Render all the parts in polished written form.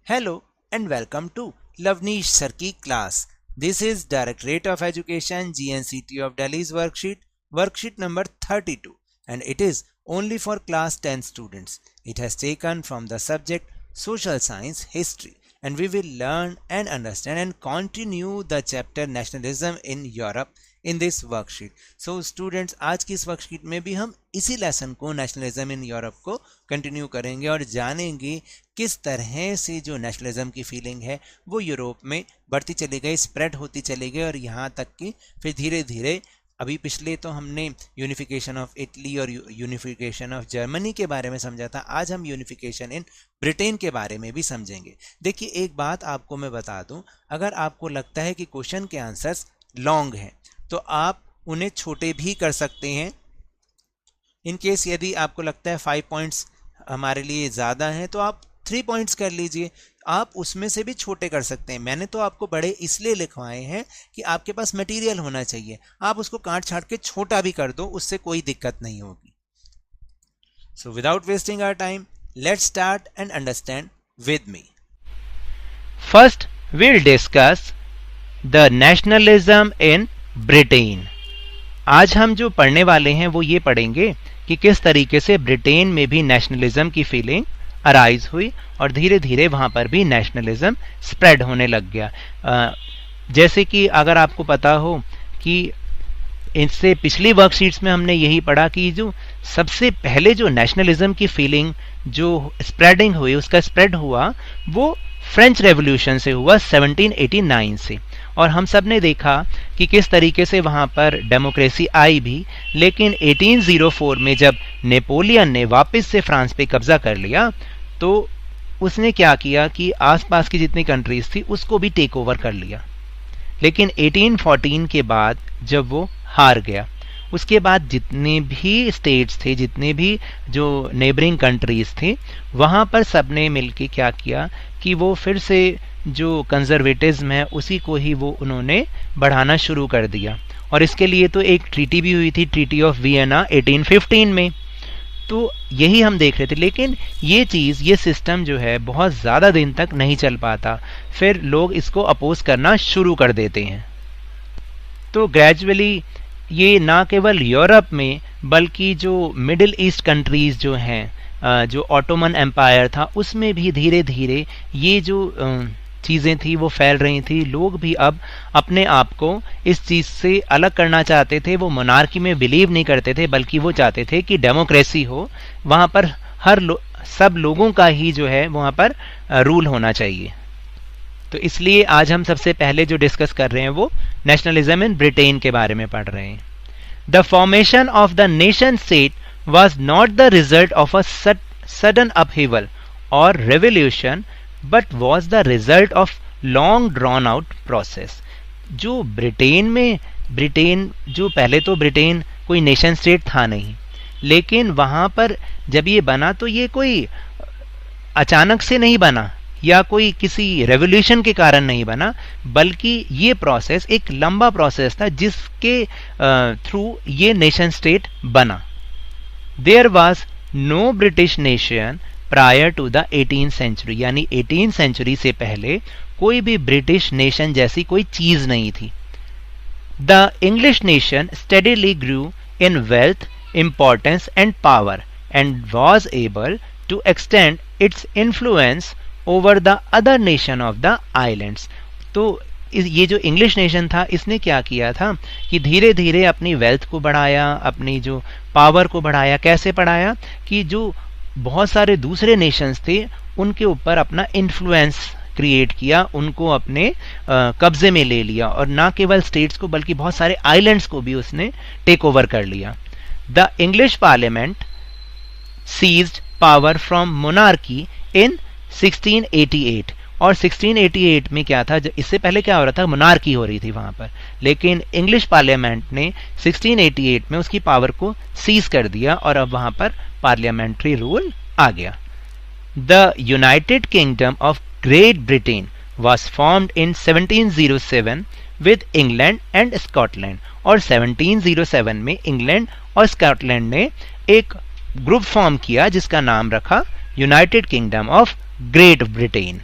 Hello and welcome to Lavneesh Sir की class. This is Directorate of Education GNCT of Delhi's worksheet number 32, and it is only for class 10 students. It has taken from the subject Social Science History, and we will learn and understand and continue the chapter Nationalism in Europe in this worksheet. So students, आज की इस worksheet में भी हम इसी lesson को nationalism in Europe को continue करेंगे और जानेंगे किस तरह से जो नेशनलिज्म की फीलिंग है वो यूरोप में बढ़ती चली गई, स्प्रेड होती चली गई और यहाँ तक कि फिर धीरे धीरे अभी पिछले तो हमने यूनिफिकेशन ऑफ इटली और यूनिफिकेशन ऑफ जर्मनी के बारे में समझा था, आज हम यूनिफिकेशन इन ब्रिटेन के बारे में भी समझेंगे। देखिए एक बात आपको मैं बता दूं, अगर आपको लगता है कि क्वेश्चन के आंसर्स लॉन्ग हैं तो आप उन्हें छोटे भी कर सकते हैं। इन केस यदि आपको लगता है 5 पॉइंट्स हमारे लिए ज़्यादा हैं तो आप 3 पॉइंट्स कर लीजिए, आप उसमें से भी छोटे कर सकते हैं। मैंने तो आपको बड़े इसलिए लिखवाए हैं कि आपके पास मटेरियल होना चाहिए, आप उसको काट छाट के छोटा भी कर दो, उससे कोई दिक्कत नहीं होगी। So without wasting our time, let's start and understand with me. First we'll discuss the nationalism in Britain. आज हम जो पढ़ने वाले हैं वो ये पढ़ेंगे कि किस तरीके से ब्रिटेन में भी नेशनलिज्म की फीलिंग अराइज हुई और धीरे धीरे वहां पर भी नेशनलिज्म स्प्रेड होने लग गया। जैसे कि अगर आपको पता हो कि इससे पिछली वर्कशीट्स में हमने यही पढ़ा कि जो सबसे पहले जो नेशनलिज्म की फीलिंग जो स्प्रेडिंग हुई, उसका स्प्रेड हुआ वो फ्रेंच रेवोल्यूशन से हुआ 1789 से, और हम सब ने देखा कि किस तरीके से वहां पर डेमोक्रेसी आई भी। लेकिन 1804 में जब नेपोलियन ने वापस से फ्रांस पे कब्जा कर लिया तो उसने क्या किया कि आसपास की जितनी कंट्रीज थी उसको भी टेक ओवर कर लिया। लेकिन 1814 के बाद जब वो हार गया, उसके बाद जितने भी स्टेट्स थे, जितने भी जो नेबरिंग कंट्रीज थे, वहां पर सबने मिलके क्या किया कि वो फिर से जो कंजर्वेटिज्म है उसी को ही वो उन्होंने बढ़ाना शुरू कर दिया। और इसके लिए तो एक ट्रीटी भी हुई थी, ट्रीटी ऑफ वियना 1815 में। तो यही हम देख रहे थे। लेकिन ये चीज़, ये सिस्टम जो है बहुत ज़्यादा दिन तक नहीं चल पाता, फिर लोग इसको अपोज करना शुरू कर देते हैं। तो ग्रेजुअली ये ना केवल यूरोप में बल्कि जो मिडिल ईस्ट कंट्रीज जो हैं, जो ऑटोमन एम्पायर था, उसमें भी धीरे धीरे ये जो चीज़ें थी वो फैल रही थी। लोग भी अब अपने आप को इस चीज़ से अलग करना चाहते थे। वो मोनार्की में बिलीव नहीं करते थे, बल्कि वो चाहते थे कि डेमोक्रेसी हो, वहाँ पर सब लोगों का ही जो है वहाँ पर रूल होना चाहिए। तो इसलिए आज हम सबसे पहले जो डिस्कस कर रहे हैं वो नेशनलिज्म इन ब्रिटेन के बारे में पढ़ रहे हैं। The formation of the nation state was not the result of a sudden upheaval or revolution, but was the result of long drawn out process. जो ब्रिटेन जो पहले तो ब्रिटेन कोई नेशन स्टेट था नहीं, लेकिन वहां पर जब ये बना तो ये कोई अचानक से नहीं बना या कोई किसी रेवोल्यूशन के कारण नहीं बना, बल्कि ये प्रोसेस एक लंबा प्रोसेस था जिसके थ्रू ये नेशन स्टेट बना। There was no British nation prior to the 18th century, यानी 18th century से पहले कोई भी ब्रिटिश नेशन जैसी कोई चीज नहीं थी। The English nation steadily grew in wealth, importance and power and was able to extend its influence over the other nation of the islands. तो ये जो इंग्लिश नेशन था इसने क्या किया था कि धीरे धीरे अपनी वेल्थ को बढ़ाया, अपनी जो पावर को बढ़ाया। कैसे बढ़ाया कि जो बहुत सारे दूसरे नेशंस थे उनके ऊपर अपना इन्फ्लुएंस क्रिएट किया, उनको अपने कब्जे में ले लिया, और ना केवल स्टेट्स को बल्कि बहुत सारे आइलैंड्स को भी उसने टेक ओवर कर लिया। The English parliament seized power from monarchy in 1688, और 1688 में क्या था, इससे पहले क्या हो रहा था, मोनार्की हो रही थी वहां पर, लेकिन इंग्लिश पार्लियामेंट ने 1688 में उसकी पावर को सीज कर दिया और अब वहां पर पार्लियामेंट्री रूल आ गया। The United kingdom of great Britain was formed in 1707 with England and Scotland, और 1707 में इंग्लैंड और स्कॉटलैंड ने एक ग्रुप फॉर्म किया जिसका नाम रखा United kingdom of great Britain.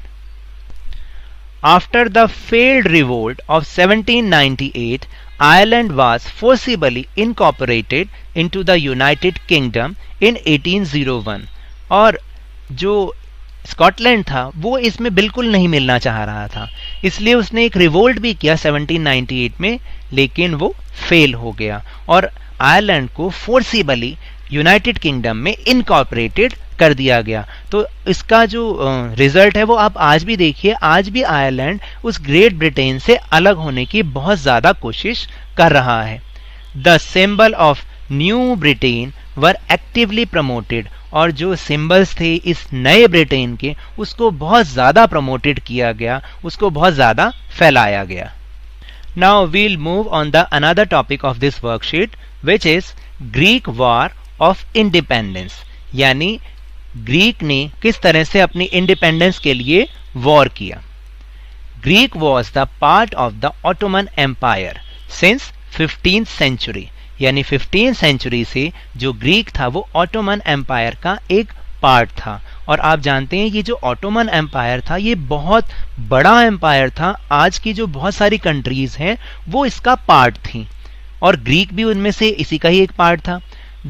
After the failed revolt of 1798, Ireland was forcibly incorporated into the United Kingdom in 1801 और जो स्कॉटलैंड था वो इसमें बिल्कुल नहीं मिलना चाह रहा था, इसलिए उसने एक रिवोल्ट भी किया 1798 में, लेकिन वो फेल हो गया और आयरलैंड को फोर्सिबली यूनाइटेड किंगडम में इनकॉर्पोरेटेड कर दिया गया। तो इसका जो रिजल्ट है वो आप आज भी देखिए, आज भी आयरलैंड उस ग्रेट ब्रिटेन से अलग होने की बहुत ज़्यादा कोशिश कर रहा है। The symbol of new Britain were actively promoted, और जो सिंबल्स थे इस नए ब्रिटेन के उसको बहुत ज़्यादा प्रमोटेड किया गया, उसको बहुत ज़्यादा फैलाया गया। Now we'll move on the another topic of this worksheet which is Greek war of independence, यानी ग्रीक ने किस तरह से अपनी इंडिपेंडेंस के लिए वॉर किया। Greek was the part of the Ottoman Empire since 15th century, यानी 15th सेंचुरी से जो ग्रीक था वो ऑटोमन एम्पायर का एक पार्ट था। और आप जानते हैं ये जो ऑटोमन एम्पायर था ये बहुत बड़ा एम्पायर था, आज की जो बहुत सारी कंट्रीज हैं वो इसका पार्ट थी और ग्रीक भी उनमें से इसी का ही एक पार्ट था।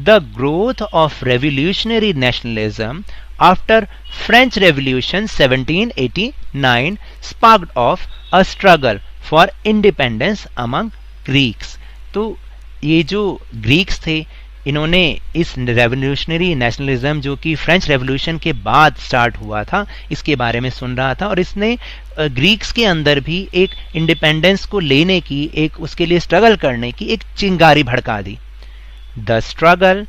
The growth of revolutionary nationalism after French Revolution 1789 sparked off a struggle for independence among Greeks। तो ये जो ग्रीक्स थे इन्होंने इस रेवोल्यूशनरी नेशनलिज्म जो कि फ्रेंच रेवोल्यूशन के बाद स्टार्ट हुआ था इसके बारे में सुन रहा था और इसने ग्रीक्स के अंदर भी एक इंडिपेंडेंस को लेने की, एक उसके लिए स्ट्रगल करने की एक चिंगारी भड़का दी। The struggle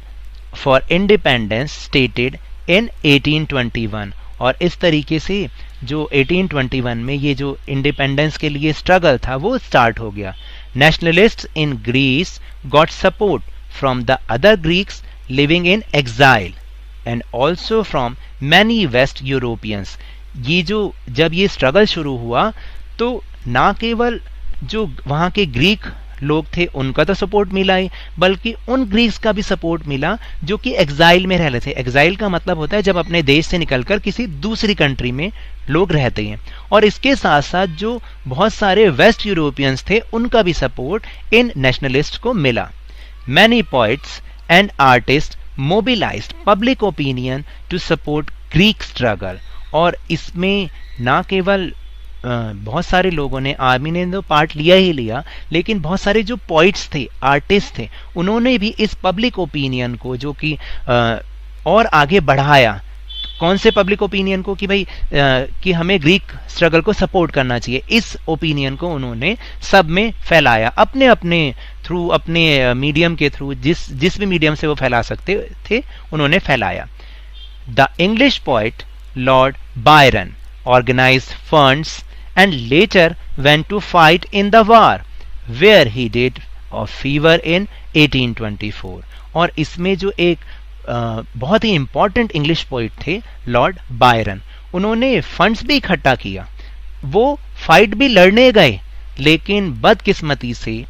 for independence stated in 1821, और इस तरीके से जो 1821 में ये जो इंडिपेंडेंस के लिए स्ट्रगल था वो स्टार्ट हो गया। Nationalists in Greece got support from the other Greeks living in exile and also from many West Europeans। ये जो जब ये स्ट्रगल शुरू हुआ तो ना केवल जो वहाँ के ग्रीक लोग थे उनका तो सपोर्ट मिला ही, बल्कि उन ग्रीक्स का भी सपोर्ट मिला जो कि एग्जाइल में रह रहे थे। एग्जाइल का मतलब होता है जब अपने देश से निकलकर किसी दूसरी कंट्री में लोग रहते हैं, और इसके साथ साथ जो बहुत सारे वेस्ट यूरोपियंस थे उनका भी सपोर्ट इन नेशनलिस्ट को मिला। Many poets and artist mobilised public opinion to support Greek struggle, और इसमें ना केवल बहुत सारे लोगों ने, आर्मी ने तो पार्ट लिया ही लिया, लेकिन बहुत सारे जो पोइट्स थे, आर्टिस्ट थे, उन्होंने भी इस पब्लिक ओपिनियन को जो कि और आगे बढ़ाया। कौन से पब्लिक ओपिनियन को कि भाई कि हमें ग्रीक स्ट्रगल को सपोर्ट करना चाहिए, इस ओपिनियन को उन्होंने सब में फैलाया अपने अपने थ्रू, अपने मीडियम के थ्रू, जिस भी मीडियम से वो फैला सकते थे उन्होंने फैलाया। The English poet Lord Byron organized funds and later went to fight in the war where he died of fever in 1824। और इसमें जो एक बहुत ही इंपॉर्टेंट इंग्लिश पोइट थे लॉर्ड बायरन, उन्होंने फंड्स भी इकट्ठा किया, वो फाइट भी लड़ने गए, लेकिन बदकिस्मती से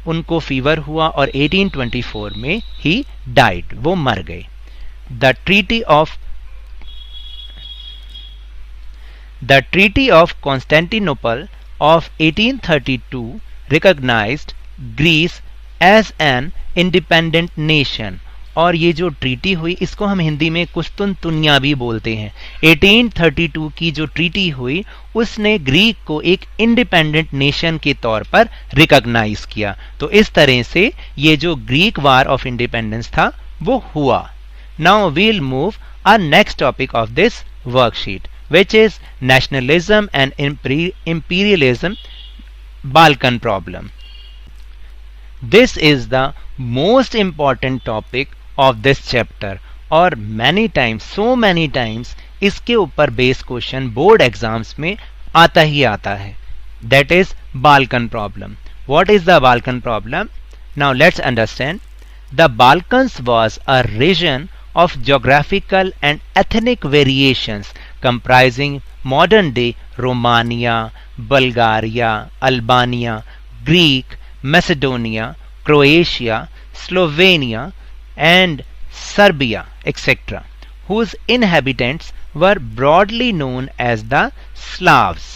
उनको फीवर हुआ और 1824 में ही डाइड, वो मर गए। The Treaty of Constantinople of 1832 recognized Greece as an independent nation, और ये जो ट्रीटी हुई इसको हम हिंदी में कुस्तुनतुनिया भी बोलते हैं। 1832 की जो ट्रीटी हुई उसने ग्रीक को एक इंडिपेंडेंट नेशन के तौर पर रिकॉग्नाइज किया। तो इस तरह से ये जो ग्रीक वार ऑफ इंडिपेंडेंस था वो हुआ। Now we'll move our next topic of this worksheet which is nationalism and imperialism, Balkan problem. This is the most important topic of this chapter, और many times, so many times इसके ऊपर base question board exams में आता ही आता है। That is Balkan problem. What is the Balkan problem? Now let's understand. The Balkans was a region of geographical and ethnic variations comprising modern day Romania, Bulgaria, Albania, Greek, Macedonia, Croatia, Slovenia and Serbia, etc., whose inhabitants were broadly known as the Slavs.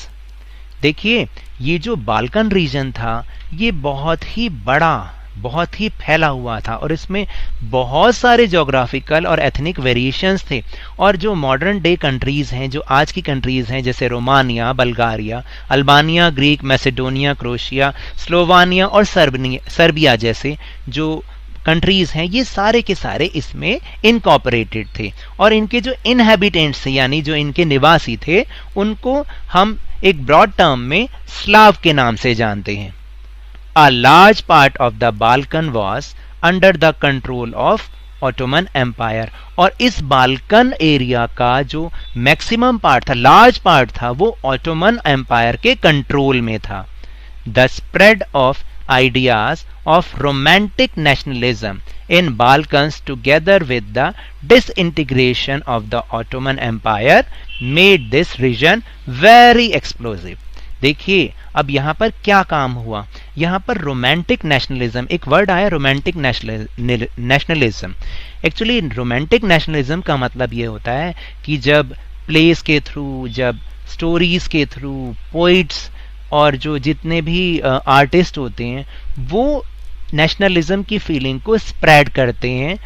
देखिए ये जो Balkan reason था ये बहुत ही बड़ा, बहुत ही फैला हुआ था और इसमें बहुत सारे ज्योग्राफिकल और एथनिक वेरिएशंस थे। और जो मॉडर्न डे कंट्रीज हैं, जो आज की कंट्रीज हैं, जैसे Romania, Bulgaria, Albania, Greek, Macedonia, crochet, Slovenia और सर्बिया जैसे जो कंट्रीज हैं, ये सारे के सारे इसमें इनकॉर्पोरेटेड थे। और इनके जो इनहैबिटेंट्स थे, यानी जो इनके निवासी थे, उनको हम एक ब्रॉड टर्म में स्लाव के नाम से जानते हैं। A large part of the Balkan was under the control of Ottoman Empire। और इस बाल्कन एरिया का जो मैक्सिमम पार्ट था, लार्ज पार्ट था, वो ऑटोमन एम्पायर के कंट्रोल में था। The spread of ideas of romantic nationalism in Balkans together with the disintegration of the Ottoman Empire made this region very explosive। देखिए अब यहां पर क्या काम हुआ, यहां पर रोमांटिक नेशनलिज्म, एक वर्ड आया romantic nationalism. Actually romantic nationalism का मतलब ये होता है कि जब प्लेस के थ्रू, जब स्टोरीज के थ्रू, पोइट्स और जो जितने भी आर्टिस्ट होते हैं वो नेशनलिज्म की फीलिंग को स्प्रेड करते हैं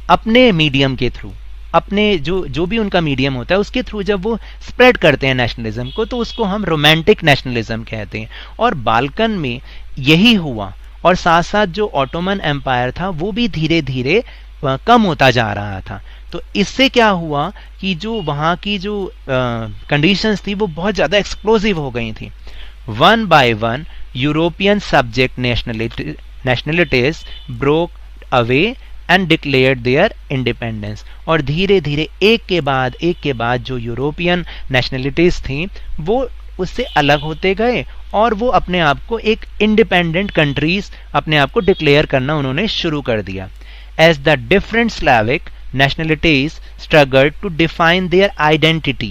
अपने मीडियम के थ्रू, अपने जो भी उनका मीडियम होता है उसके थ्रू जब वो स्प्रेड करते हैं नेशनलिज्म को, तो उसको हम रोमांटिक नेशनलिज्म कहते हैं। और बाल्कन में यही हुआ और साथ साथ जो ऑटोमन एम्पायर था वो भी धीरे धीरे कम होता जा रहा था। तो इससे क्या हुआ कि जो वहाँ की जो कंडीशंस थी वो बहुत ज़्यादा एक्सप्लोजिव हो गई थी। One by one European subject nationalities broke away and declared their independence. और धीरे धीरे एक के बाद जो यूरोपियन नेशनलिटीज थी वो उससे अलग होते गए और वो अपने आप को एक इंडिपेंडेंट कंट्रीज अपने आप को डिक्लेयर करना उन्होंने शुरू कर दिया। As the different Slavic nationalities struggled to define their identity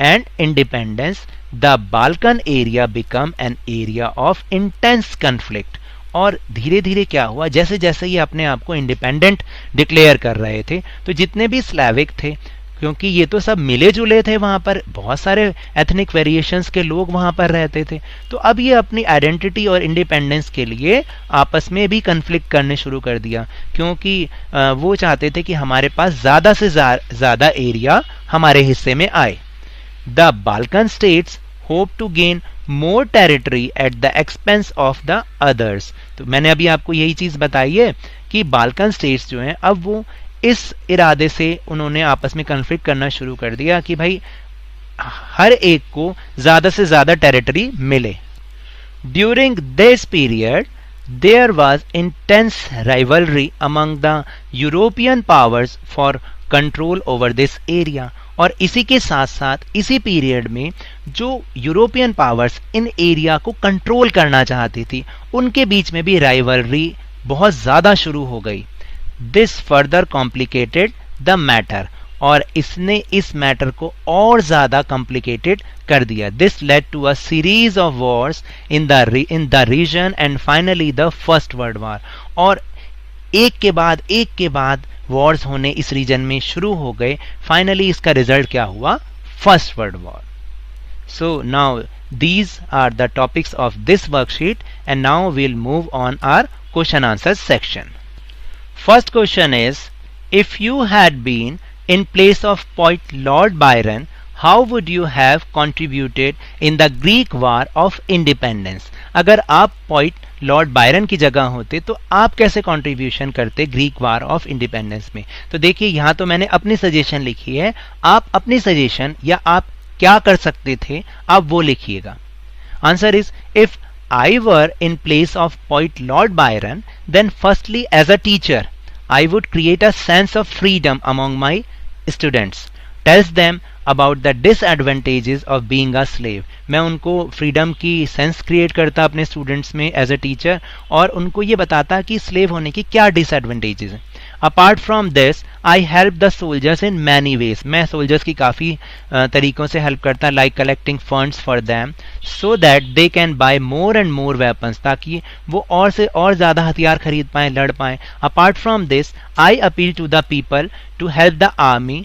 and independence, the Balkan area became an area of intense conflict। और धीरे धीरे क्या हुआ, जैसे जैसे ये अपने आप को इंडिपेंडेंट डिक्लेयर कर रहे थे तो जितने भी स्लैविक थे, क्योंकि ये तो सब मिले जुले थे, वहाँ पर बहुत सारे एथनिक वेरिएशंस के लोग वहाँ पर रहते थे, तो अब ये अपनी आइडेंटिटी और इंडिपेंडेंस के लिए आपस में भी कन्फ्लिक्ट करने शुरू कर दिया, क्योंकि वो चाहते थे कि हमारे पास ज़्यादा से ज़्यादा एरिया हमारे हिस्से में आए। The Balkan states hope to gain more territory at the expense of the others. तो मैंने अभी आपको यही चीज़ बताई है कि बाल्कन स्टेट्स जो हैं अब वो इस इरादे से उन्होंने आपस में कन्फ्लिक्ट करना शुरू कर दिया कि भाई हर एक को ज्यादा से ज्यादा टेरिटरी मिले। During this period there was intense rivalry among the European powers for control over this area. और इसी के साथ साथ इसी पीरियड में जो यूरोपियन पावर्स इन एरिया को कंट्रोल करना चाहती थी उनके बीच में भी राइवलरी बहुत ज्यादा शुरू हो गई। This further complicated the matter, और इसने इस मैटर को और ज्यादा कॉम्प्लिकेटेड कर दिया। This led to a series of wars in the region and finally the first world war. और एक के बाद वॉर्स होने इस रीजन में शुरू हो गए। फाइनली इसका रिजल्ट क्या हुआ, first world war. So now these are the topics of this worksheet and now we'll move on our question answer section. First question is, if you had been in place of poet Lord Byron, how would you have contributed in the Greek War of Independence? अगर आप poet Lord Byron की जगह होते तो आप कैसे contribution करते Greek war of independence में? तो देखिए यहाँ तो मैंने अपनी सजेशन लिखी है, आप अपनी सजेशन या आप क्या कर सकते थे आप वो लिखिएगा। Answer is, if I were in place of poet Lord Byron, then firstly as a teacher, I would create a sense of freedom among my students, tells them about the disadvantages of being a slave। मैं उनको freedom की sense create करता अपने students में as a teacher और उनको ये बताता कि स्लेव होने की क्या डिसएडवांटेजेस हैं। Apart from this I help the soldiers in many ways, मैं सोल्जर्स की काफ़ी तरीकों से हेल्प करता, like collecting funds for them so that they can buy more and more weapons, ताकि वो और से और ज़्यादा हथियार खरीद पाएँ, लड़ पाएँ। Apart from this I appeal to the people to help the army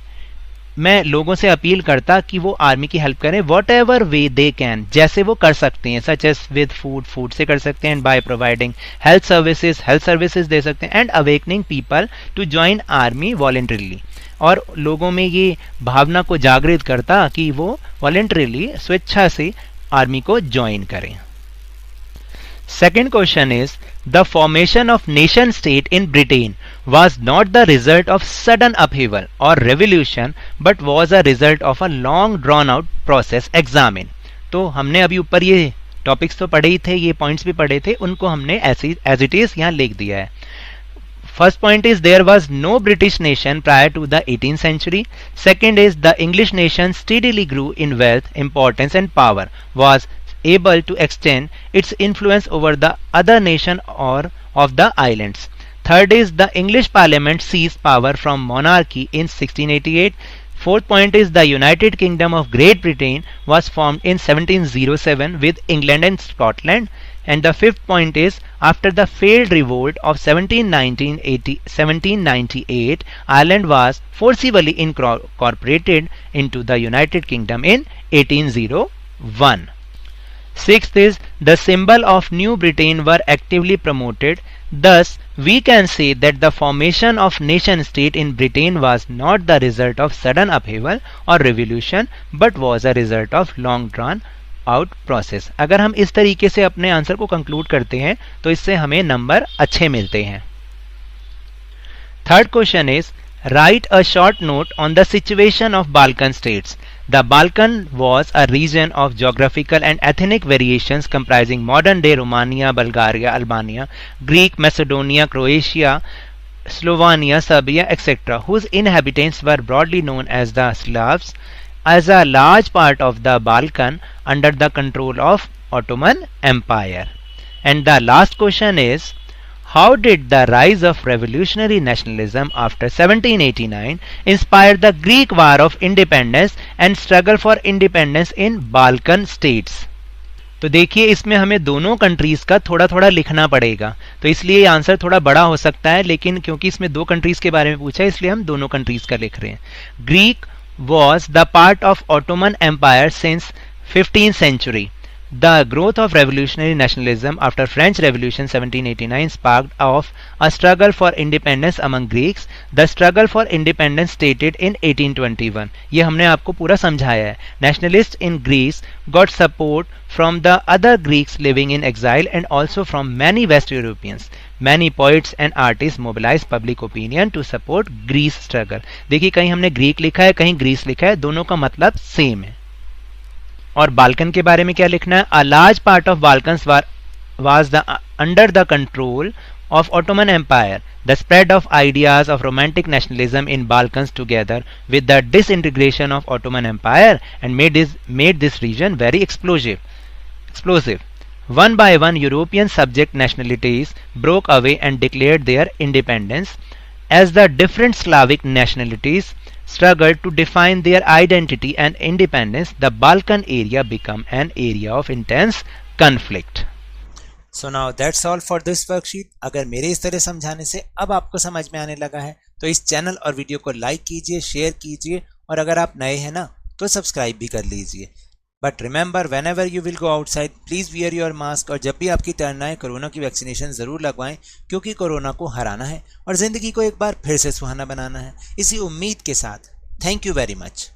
मैं लोगों से अपील करता कि वो आर्मी की हेल्प करें what ever way they can, जैसे वो कर सकते हैं, सच एज विद फूड से कर सकते हैं, बाय प्रोवाइडिंग हेल्थ सर्विसेज दे सकते हैं, and awakening people to join army voluntarily, और लोगों में ये भावना को जागृत करता कि वो वॉलेंटरीली स्वेच्छा से आर्मी को ज्वाइन करें। Second question is, the formation of nation state in Britain was not the result of sudden upheaval or revolution but was a result of a long drawn out process. Examine. तो हमने अभी ऊपर ये topics तो पढ़े ही थे, ये points भी पढ़े थे, उनको हमने ऐसे एज इट इज यहाँ लिख दिया है। First point is there was no British nation prior to the 18th century. Second is the English nation steadily grew in wealth, importance and power, was able to extend its influence over the other nation or of the islands. Third is the English Parliament seized power from monarchy in 1688. Fourth point is the United Kingdom of Great Britain was formed in 1707 with England and Scotland. And the fifth point is after the failed revolt of 1798, Ireland was forcibly incorporated into the United Kingdom in 1801. Sixth is the symbol of New Britain were actively promoted. Thus, we can say that the formation of nation state in Britain was not the result of sudden upheaval or revolution, but was a result of long drawn out process. अगर हम इस तरीके से अपने answer को conclude करते हैं तो इससे हमें नंबर अच्छे मिलते हैं। Third question is, write a short note on the situation of Balkan states. The Balkan was a region of geographical and ethnic variations comprising modern-day Romania, Bulgaria, Albania, Greek, Macedonia, Croatia, Slovenia, Serbia, etc., whose inhabitants were broadly known as the Slavs. As a large part of the Balkan under the control of Ottoman Empire. And the last question is, how did the rise of revolutionary nationalism after 1789 inspire the Greek War of Independence and struggle for independence in Balkan states? तो देखिए इसमें हमें दोनों countries का थोड़ा थोड़ा लिखना पड़ेगा, तो इसलिए ये आंसर थोड़ा बड़ा हो सकता है, लेकिन क्योंकि इसमें दो कंट्रीज के बारे में पूछा है इसलिए हम दोनों कंट्रीज का लिख रहे हैं। Greek was the part of Ottoman Empire since 15th century. The growth of revolutionary nationalism after French Revolution 1789 sparked off a struggle for independence among Greeks. The struggle for independence stated in 1821. ये हमने आपको पूरा समझाया है। Nationalists in Greece got support from the other Greeks living in exile and also from many West Europeans. Many poets and artists mobilized public opinion to support Greece struggle. देखिए कहीं हमने Greek लिखा है, कहीं ग्रीस लिखा है, दोनों का मतलब सेम है। और बाल्कन के बारे में क्या लिखना है? A large part of Balkans was under the control of Ottoman Empire. The spread of ideas of romantic nationalism in Balkans together with the disintegration of Ottoman Empire and made this region very explosive. One by one, European subject nationalities broke away and declared their independence. As the different Slavic nationalities struggled to define their identity and independence, the Balkan area became an area of intense conflict. So now that's all for this worksheet. अगर मेरे इस तरह समझाने से अब आपको समझ में आने लगा है तो इस चैनल और वीडियो को लाइक कीजिए, शेयर कीजिए, और अगर आप नए हैं ना तो सब्सक्राइब भी कर लीजिए। But remember, whenever you will go outside, please wear your mask, और जब भी आपकी टर्न आए कोरोना की वैक्सीनेशन ज़रूर लगवाएं, क्योंकि कोरोना को हराना है और ज़िंदगी को एक बार फिर से सुहाना बनाना है। इसी उम्मीद के साथ थैंक यू वेरी मच।